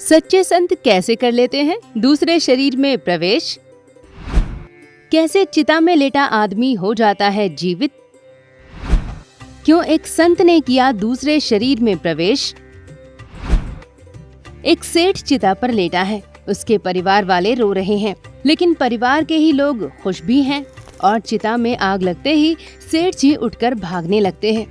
सच्चे संत कैसे कर लेते हैं दूसरे शरीर में प्रवेश? कैसे चिता में लेटा आदमी हो जाता है जीवित? क्यों एक संत ने किया दूसरे शरीर में प्रवेश? एक सेठ चिता पर लेटा है, उसके परिवार वाले रो रहे हैं, लेकिन परिवार के ही लोग खुश भी हैं और चिता में आग लगते ही सेठ जी उठकर भागने लगते हैं।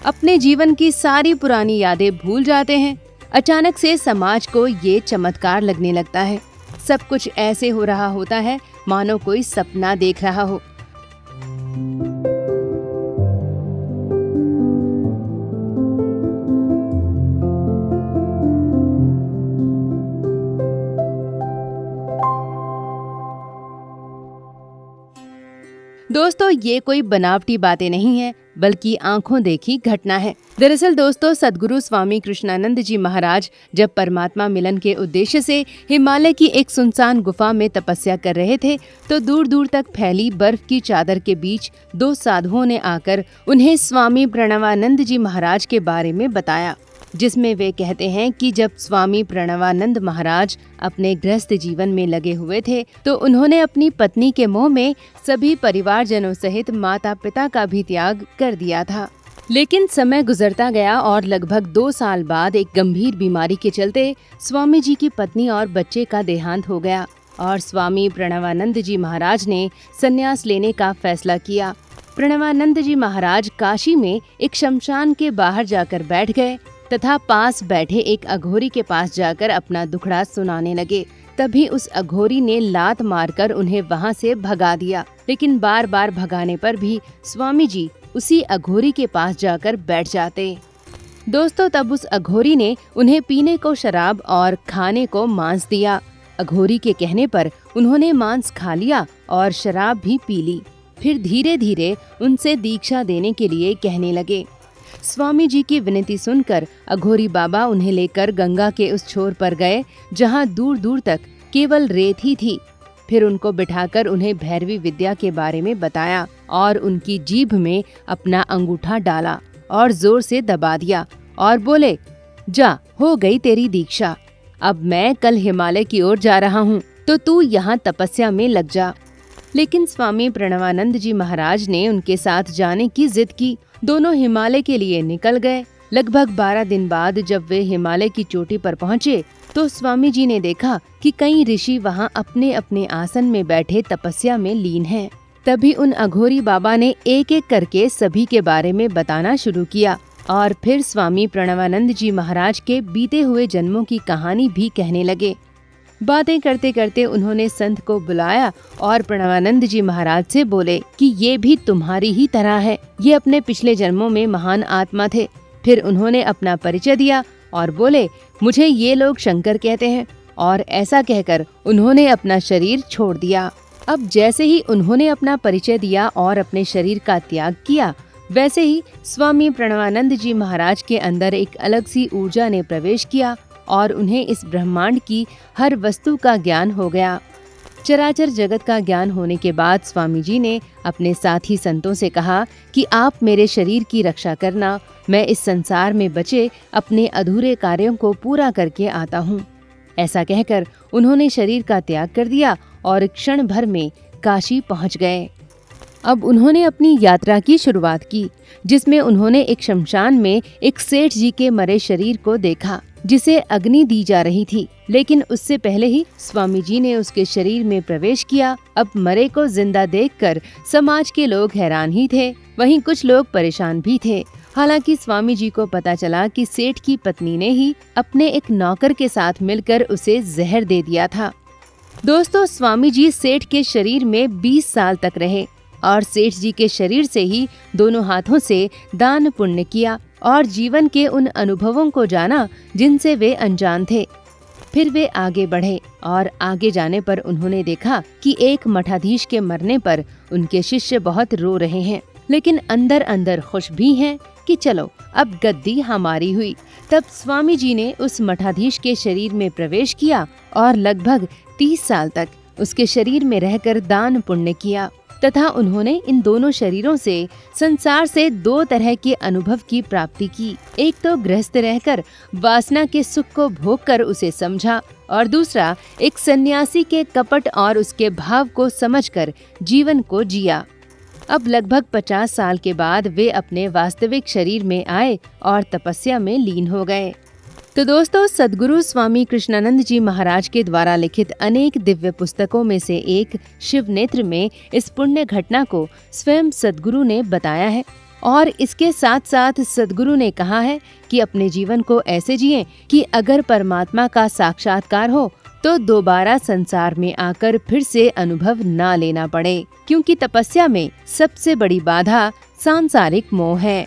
अपने जीवन की सारी पुरानी यादें भूल जाते हैं। अचानक से समाज को ये चमत्कार लगने लगता है। सब कुछ ऐसे हो रहा होता है मानो कोई सपना देख रहा हो। दोस्तों, ये कोई बनावटी बातें नहीं है, बल्कि आंखों देखी घटना है। दरअसल दोस्तों, सद्गुरु स्वामी कृष्णानंद जी महाराज जब परमात्मा मिलन के उद्देश्य से हिमालय की एक सुनसान गुफा में तपस्या कर रहे थे, तो दूर दूर तक फैली बर्फ की चादर के बीच दो साधुओं ने आकर उन्हें स्वामी प्रणवानंद जी महाराज के बारे में बताया, जिसमें वे कहते हैं कि जब स्वामी प्रणवानंद महाराज अपने गृहस्थ जीवन में लगे हुए थे, तो उन्होंने अपनी पत्नी के मोह में सभी परिवारजनों सहित माता पिता का भी त्याग कर दिया था। लेकिन समय गुजरता गया और लगभग 2 साल बाद एक गंभीर बीमारी के चलते स्वामी जी की पत्नी और बच्चे का देहांत हो गया और स्वामी प्रणवानंद जी महाराज ने संन्यास लेने का फैसला किया। प्रणवानंद जी महाराज काशी में एक शमशान के बाहर जाकर बैठ गए तथा पास बैठे एक अघोरी के पास जाकर अपना दुखड़ा सुनाने लगे। तभी उस अघोरी ने लात मारकर उन्हें वहां से भगा दिया, लेकिन बार बार भगाने पर भी स्वामी जी उसी अघोरी के पास जाकर बैठ जाते। दोस्तों, तब उस अघोरी ने उन्हें पीने को शराब और खाने को मांस दिया। अघोरी के कहने पर उन्होंने मांस खा लिया और शराब भी पी ली। फिर धीरे धीरे उनसे दीक्षा देने के लिए कहने लगे। स्वामी जी की विनती सुनकर अघोरी बाबा उन्हें लेकर गंगा के उस छोर पर गए जहां दूर दूर तक केवल रेत ही थी। फिर उनको बिठाकर उन्हें भैरवी विद्या के बारे में बताया और उनकी जीभ में अपना अंगूठा डाला और जोर से दबा दिया और बोले, जा, हो गई तेरी दीक्षा। अब मैं कल हिमालय की ओर जा रहा हूँ, तो तू यहाँ तपस्या में लग जा। लेकिन स्वामी प्रणवानंद जी महाराज ने उनके साथ जाने की जिद की। दोनों हिमालय के लिए निकल गए। लगभग 12 दिन बाद जब वे हिमालय की चोटी पर पहुँचे, तो स्वामी जी ने देखा कि कई ऋषि वहां अपने अपने आसन में बैठे तपस्या में लीन हैं। तभी उन अघोरी बाबा ने एक एक करके सभी के बारे में बताना शुरू किया और फिर स्वामी प्रणवानंद जी महाराज के बीते हुए जन्मों की कहानी भी कहने लगे। बातें करते करते उन्होंने संत को बुलाया और प्रणवानंद जी महाराज से बोले कि ये भी तुम्हारी ही तरह है, ये अपने पिछले जन्मों में महान आत्मा थे। फिर उन्होंने अपना परिचय दिया और बोले, मुझे ये लोग शंकर कहते हैं, और ऐसा कहकर उन्होंने अपना शरीर छोड़ दिया। अब जैसे ही उन्होंने अपना परिचय दिया और अपने शरीर का त्याग किया, वैसे ही स्वामी प्रणवानंद जी महाराज के अंदर एक अलग सी ऊर्जा ने प्रवेश किया और उन्हें इस ब्रह्मांड की हर वस्तु का ज्ञान हो गया। चराचर जगत का ज्ञान होने के बाद स्वामी जी ने अपने साथी संतों से कहा कि आप मेरे शरीर की रक्षा करना, मैं इस संसार में बचे अपने अधूरे कार्यों को पूरा करके आता हूँ। ऐसा कहकर उन्होंने शरीर का त्याग कर दिया और क्षण भर में काशी पहुँच गए। अब उन्होंने अपनी यात्रा की शुरुआत की, जिसमें उन्होंने एक शमशान में एक सेठ जी के मरे शरीर को देखा, जिसे अग्नि दी जा रही थी। लेकिन उससे पहले ही स्वामी जी ने उसके शरीर में प्रवेश किया। अब मरे को जिंदा देखकर समाज के लोग हैरान ही थे, वहीं कुछ लोग परेशान भी थे। हालांकि स्वामी जी को पता चला कि सेठ की पत्नी ने ही अपने एक नौकर के साथ मिलकर उसे जहर दे दिया था। दोस्तों, स्वामी जी सेठ के शरीर में 20 साल तक रहे और सेठ जी के शरीर से ही दोनों हाथों से दान पुण्य किया और जीवन के उन अनुभवों को जाना जिनसे वे अनजान थे। फिर वे आगे बढ़े और आगे जाने पर उन्होंने देखा कि एक मठाधीश के मरने पर उनके शिष्य बहुत रो रहे हैं, लेकिन अंदर अंदर खुश भी हैं कि चलो अब गद्दी हमारी हुई। तब स्वामी जी ने उस मठाधीश के शरीर में प्रवेश किया और लगभग 30 साल तक उसके शरीर में रहकर दान पुण्य किया। तथा उन्होंने इन दोनों शरीरों से संसार से दो तरह के अनुभव की प्राप्ति की। एक तो गृहस्थ रहकर वासना के सुख को भोग कर उसे समझा, और दूसरा एक सन्यासी के कपट और उसके भाव को समझकर जीवन को जिया। अब लगभग 50 साल के बाद वे अपने वास्तविक शरीर में आए और तपस्या में लीन हो गए। तो दोस्तों, सद्गुरु स्वामी कृष्णानंद जी महाराज के द्वारा लिखित अनेक दिव्य पुस्तकों में से एक शिवनेत्र में इस पुण्य घटना को स्वयं सद्गुरु ने बताया है। और इसके साथ साथ सद्गुरु ने कहा है कि अपने जीवन को ऐसे जिएं कि अगर परमात्मा का साक्षात्कार हो तो दोबारा संसार में आकर फिर से अनुभव ना लेना पड़े, क्योंकि तपस्या में सबसे बड़ी बाधा सांसारिक मोह है।